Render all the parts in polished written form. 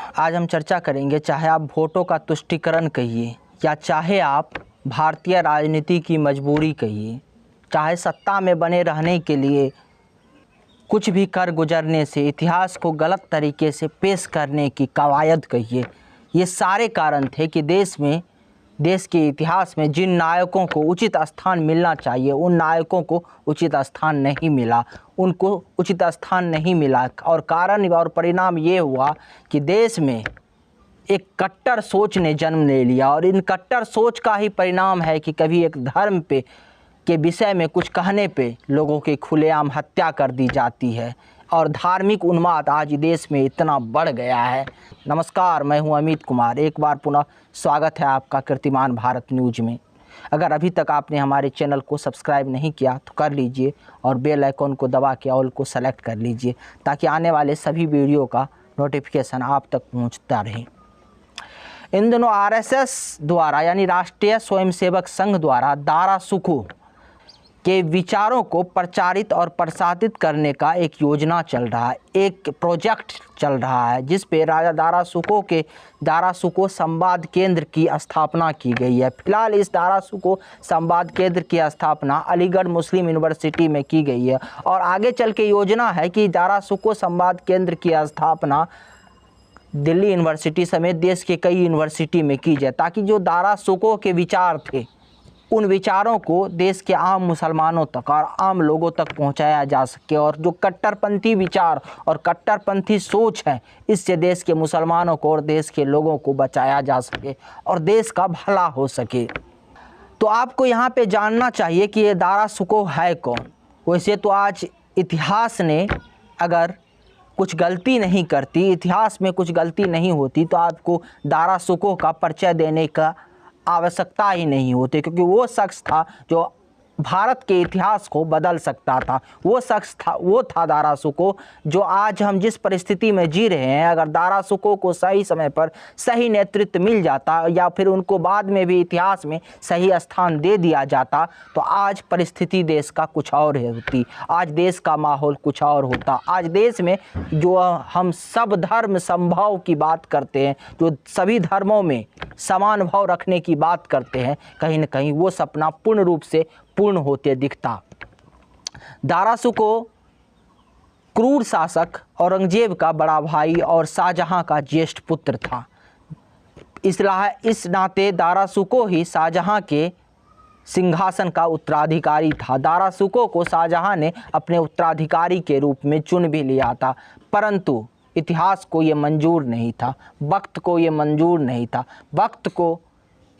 आज हम चर्चा करेंगे, चाहे आप वोटों का तुष्टीकरण कहिए या चाहे आप भारतीय राजनीति की मजबूरी कहिए, चाहे सत्ता में बने रहने के लिए कुछ भी कर गुजरने से इतिहास को गलत तरीके से पेश करने की कवायद कहिए, ये सारे कारण थे कि देश के इतिहास में जिन नायकों को उचित स्थान मिलना चाहिए उन नायकों को उचित स्थान नहीं मिला, उनको उचित स्थान नहीं मिला। और कारण और परिणाम ये हुआ कि देश में एक कट्टर सोच ने जन्म ले लिया और इन कट्टर सोच का ही परिणाम है कि कभी एक धर्म के विषय में कुछ कहने पे लोगों की खुलेआम हत्या कर दी जाती है और धार्मिक उन्माद आज देश में इतना बढ़ गया है। नमस्कार, मैं हूं अमित कुमार। एक बार पुनः स्वागत है आपका कीर्तिमान भारत न्यूज में। अगर अभी तक आपने हमारे चैनल को सब्सक्राइब नहीं किया तो कर लीजिए और बेल आइकन को दबा के ऑल को सेलेक्ट कर लीजिए ताकि आने वाले सभी वीडियो का नोटिफिकेशन आप तक पहुँचता रहे। इन दिनों आरएसएस द्वारा यानी राष्ट्रीय स्वयंसेवक संघ द्वारा दारा सुको के विचारों को प्रचारित और प्रसारित करने का एक योजना चल रहा है, एक प्रोजेक्ट चल रहा है जिस पे राजा दारा सुको संवाद केंद्र की स्थापना की गई है। फिलहाल इस दारा सुको संवाद केंद्र की स्थापना अलीगढ़ मुस्लिम यूनिवर्सिटी में की गई है और आगे चल के योजना है कि दारा सुको संवाद केंद्र की स्थापना दिल्ली यूनिवर्सिटी समेत देश के कई यूनिवर्सिटी में की जाए ताकि जो दारा सुको के विचार थे उन विचारों को देश के आम मुसलमानों तक और आम लोगों तक पहुंचाया जा सके और जो कट्टरपंथी विचार और कट्टरपंथी सोच है इससे देश के मुसलमानों को और देश के लोगों को बचाया जा सके और देश का भला हो सके। तो आपको यहाँ पे जानना चाहिए कि ये दारा सुको है कौन। वैसे तो आज इतिहास ने अगर कुछ गलती नहीं करती, इतिहास में कुछ गलती नहीं होती तो आपको दारा सुको का परिचय देने का आवश्यकता ही नहीं होती, क्योंकि वो शख्स था जो भारत के इतिहास को बदल सकता था। वो था दारा सुको। जो आज हम जिस परिस्थिति में जी रहे हैं, अगर दारा सुको को सही समय पर सही नेतृत्व मिल जाता या फिर उनको बाद में भी इतिहास में सही स्थान दे दिया जाता तो आज परिस्थिति देश का कुछ और होती, आज देश का माहौल कुछ और होता। आज देश में जो हम सब धर्म समभाव की बात करते हैं, जो सभी धर्मों में समान भाव रखने की बात करते हैं, कहीं न कहीं वो सपना पूर्ण रूप से पूर्ण होते दिखता। दारा सुको क्रूर शासक औरंगजेब का बड़ा भाई और शाहजहां का ज्येष्ठ पुत्र था। इस नाते दारा सुको ही शाहजहां के सिंहासन का उत्तराधिकारी था। दारा सुको को शाहजहां ने अपने उत्तराधिकारी के रूप में चुन भी लिया था, परंतु इतिहास को ये मंजूर नहीं था, वक्त को ये मंजूर नहीं था। वक्त को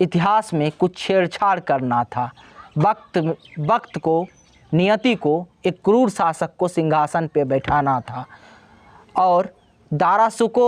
इतिहास में कुछ छेड़छाड़ करना था। वक्त को, नियति को, एक क्रूर शासक को सिंहासन पे बैठाना था और दारा सुको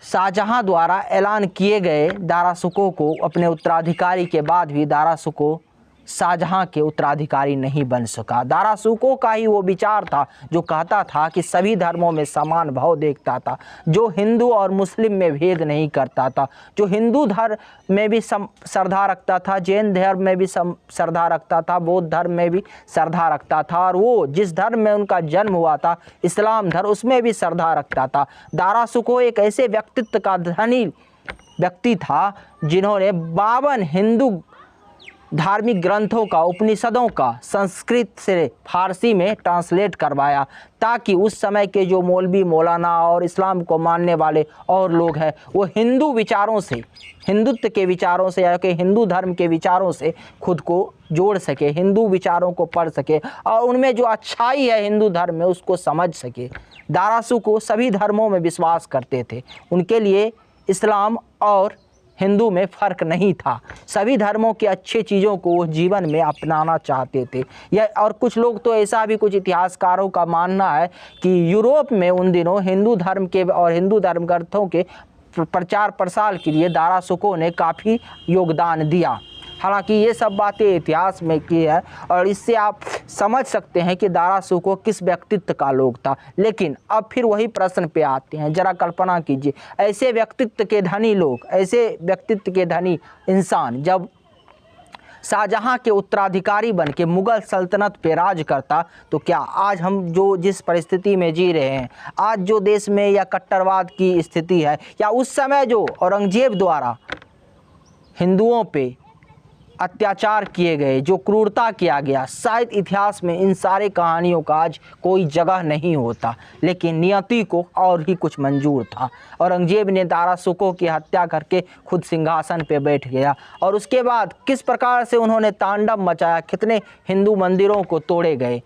शाहजहां द्वारा ऐलान किए गए दारा सुको को अपने उत्तराधिकारी के बाद भी दारा सुको शाहजहां के उत्तराधिकारी नहीं बन सका। दारा सुको का ही वो विचार था जो कहता था कि सभी धर्मों में समान भाव देखता था, जो हिंदू और मुस्लिम में भेद नहीं करता था, जो हिंदू धर्म में भी श्रद्धा रखता था, जैन धर्म में भी श्रद्धा रखता था, बौद्ध धर्म में भी श्रद्धा रखता था और वो जिस धर्म में उनका जन्म हुआ था इस्लाम धर्म, उसमें भी श्रद्धा रखता था। दारा सुको एक ऐसे व्यक्तित्व का धनी व्यक्ति था जिन्होंने 52 हिंदू धार्मिक ग्रंथों का, उपनिषदों का संस्कृत से फारसी में ट्रांसलेट करवाया ताकि उस समय के जो मौलवी मौलाना और इस्लाम को मानने वाले और लोग हैं वो हिंदू विचारों से, हिंदुत्व के विचारों से या कि हिंदू धर्म के विचारों से खुद को जोड़ सके, हिंदू विचारों को पढ़ सके और उनमें जो अच्छाई है हिंदू धर्म में उसको समझ सके। दारा सुको सभी धर्मों में विश्वास करते थे, उनके लिए इस्लाम और हिंदू में फ़र्क नहीं था। सभी धर्मों की अच्छी चीज़ों को वो जीवन में अपनाना चाहते थे। और कुछ लोग तो ऐसा भी, कुछ इतिहासकारों का मानना है कि यूरोप में उन दिनों हिंदू धर्म के और हिंदू धर्म ग्रंथों के प्रचार प्रसार के लिए दारा सुको ने काफ़ी योगदान दिया। हालांकि ये सब बातें इतिहास में की है और इससे आप समझ सकते हैं कि दारा सुको किस व्यक्तित्व का लोग था। लेकिन अब फिर वही प्रश्न पे आते हैं, जरा कल्पना कीजिए ऐसे व्यक्तित्व के धनी लोग, ऐसे व्यक्तित्व के धनी इंसान जब शाहजहां के उत्तराधिकारी बन के मुग़ल सल्तनत पे राज करता, तो क्या आज हम जो जिस परिस्थिति में जी रहे हैं, आज जो देश में या कट्टरवाद की स्थिति है, या उस समय जो औरंगजेब द्वारा हिंदुओं पे अत्याचार किए गए, जो क्रूरता किया गया, शायद इतिहास में इन सारे कहानियों का आज कोई जगह नहीं होता। लेकिन नियति को और ही कुछ मंजूर था। औरंगजेब ने दारा सुको की हत्या करके खुद सिंहासन पे बैठ गया, और उसके बाद किस प्रकार से उन्होंने तांडव मचाया, कितने हिंदू मंदिरों को तोड़े गए,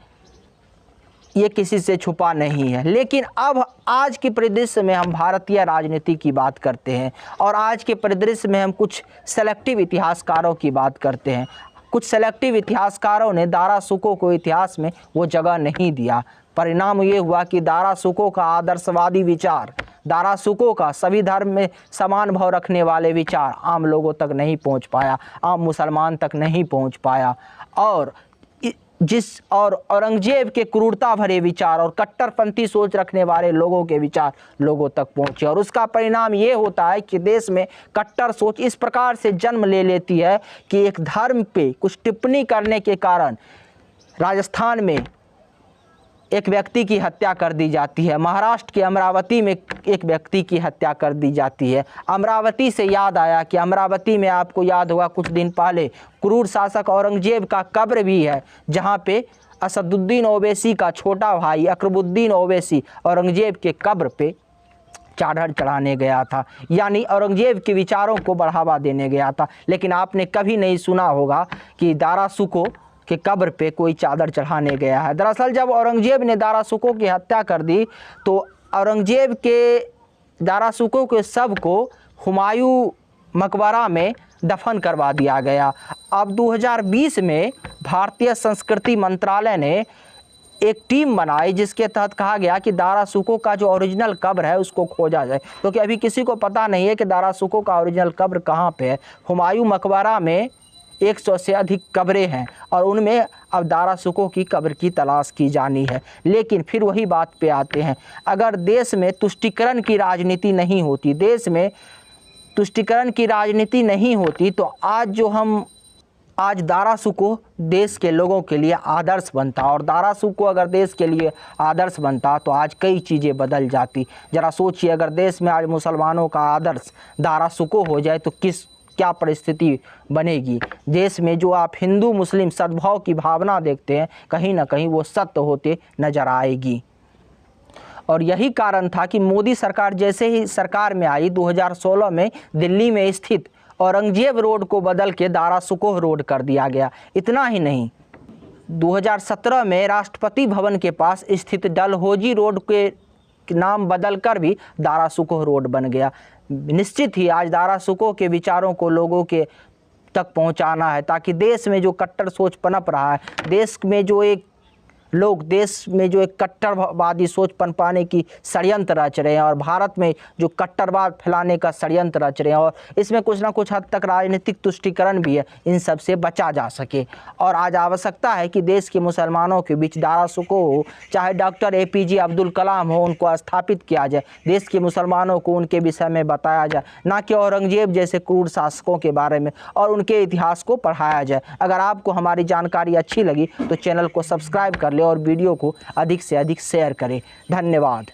ये किसी से छुपा नहीं है। लेकिन अब आज के परिदृश्य में हम भारतीय राजनीति की बात करते हैं, और आज के परिदृश्य में हम कुछ सेलेक्टिव इतिहासकारों की बात करते हैं। कुछ सेलेक्टिव इतिहासकारों ने दारा सुको को इतिहास में वो जगह नहीं दिया। परिणाम ये हुआ कि दारा सुको का आदर्शवादी विचार, दारा सुको का सभी धर्म में समान भाव रखने वाले विचार आम लोगों तक नहीं पहुंच पाया, आम मुसलमान तक नहीं पहुंच पाया, और औरंगजेब के क्रूरता भरे विचार और कट्टरपंथी सोच रखने वाले लोगों के विचार लोगों तक पहुंचे। और उसका परिणाम ये होता है कि देश में कट्टर सोच इस प्रकार से जन्म ले लेती है कि एक धर्म पे कुछ टिप्पणी करने के कारण राजस्थान में एक व्यक्ति की हत्या कर दी जाती है, महाराष्ट्र के अमरावती में एक व्यक्ति की हत्या कर दी जाती है। अमरावती से याद आया कि अमरावती में आपको याद होगा कुछ दिन पहले क्रूर शासक औरंगजेब का कब्र भी है, जहां पे असदुद्दीन ओवैसी का छोटा भाई अकबरुद्दीन ओवैसी औरंगजेब के कब्र पे चादर चढ़ाने गया था, यानी औरंगजेब के विचारों को बढ़ावा देने गया था। लेकिन आपने कभी नहीं सुना होगा कि दारा सुको के कब्र पे कोई चादर चढ़ाने गया है। दरअसल जब औरंगजेब ने दारा सुको की हत्या कर दी, तो औरंगजेब के दारा सुको के शव को हुमायूं मकबरा में दफन करवा दिया गया। अब 2020 में भारतीय संस्कृति मंत्रालय ने एक टीम बनाई, जिसके तहत कहा गया कि दारा सुको का जो ओरिजिनल कब्र है उसको खोजा जाए, क्योंकि अभी किसी को पता नहीं है कि दारा सुको का ओरिजिनल कब्र कहाँ पे है। हुमायूं मकबरा में 100 से अधिक कब्रें हैं, और उनमें अब दारा सुको की कब्र की तलाश की जानी है। लेकिन फिर वही बात पे आते हैं, अगर देश में तुष्टीकरण की राजनीति नहीं होती, देश में तुष्टीकरण की राजनीति नहीं होती, तो आज दारा सुको देश के लोगों के लिए आदर्श बनता, और दारा सुको अगर देश के लिए आदर्श बनता तो आज कई चीज़ें बदल जाती। ज़रा सोचिए, अगर देश में आज मुसलमानों का आदर्श दारा सुको हो जाए तो क्या परिस्थिति बनेगी। देश में जो आप हिंदू मुस्लिम सद्भाव की भावना देखते हैं, कहीं ना कहीं वो सत्य होते नजर आएगी। और यही कारण था कि मोदी सरकार जैसे ही सरकार में आई, 2016 में दिल्ली में स्थित औरंगजेब रोड को बदल के दारा सुको रोड कर दिया गया। इतना ही नहीं, 2017 में राष्ट्रपति भवन के पास स्थित डलहौजी रोड के नाम बदलकर भी दारा सुको रोड बन गया। निश्चित ही आज दारा सुको के विचारों को लोगों के तक पहुंचाना है, ताकि देश में जो कट्टर सोच पनप रहा है, देश में जो एक कट्टरवादी सोच पनपाने की षड्यंत्र रच रहे हैं, और भारत में जो कट्टरवाद फैलाने का षड्यंत्र रच रहे हैं, और इसमें कुछ ना कुछ हद तक राजनीतिक तुष्टीकरण भी है, इन सब से बचा जा सके। और आज आवश्यकता है कि देश के मुसलमानों के बीच दारा सुको हो, चाहे डॉक्टर APJ अब्दुल कलाम हो, उनको स्थापित किया जाए, देश के मुसलमानों को उनके विषय में बताया जाए, ना कि औरंगजेब जैसे क्रूर शासकों के बारे में और उनके इतिहास को पढ़ाया जाए। अगर आपको हमारी जानकारी अच्छी लगी तो चैनल को सब्सक्राइब कर और वीडियो को अधिक से अधिक शेयर करें। धन्यवाद।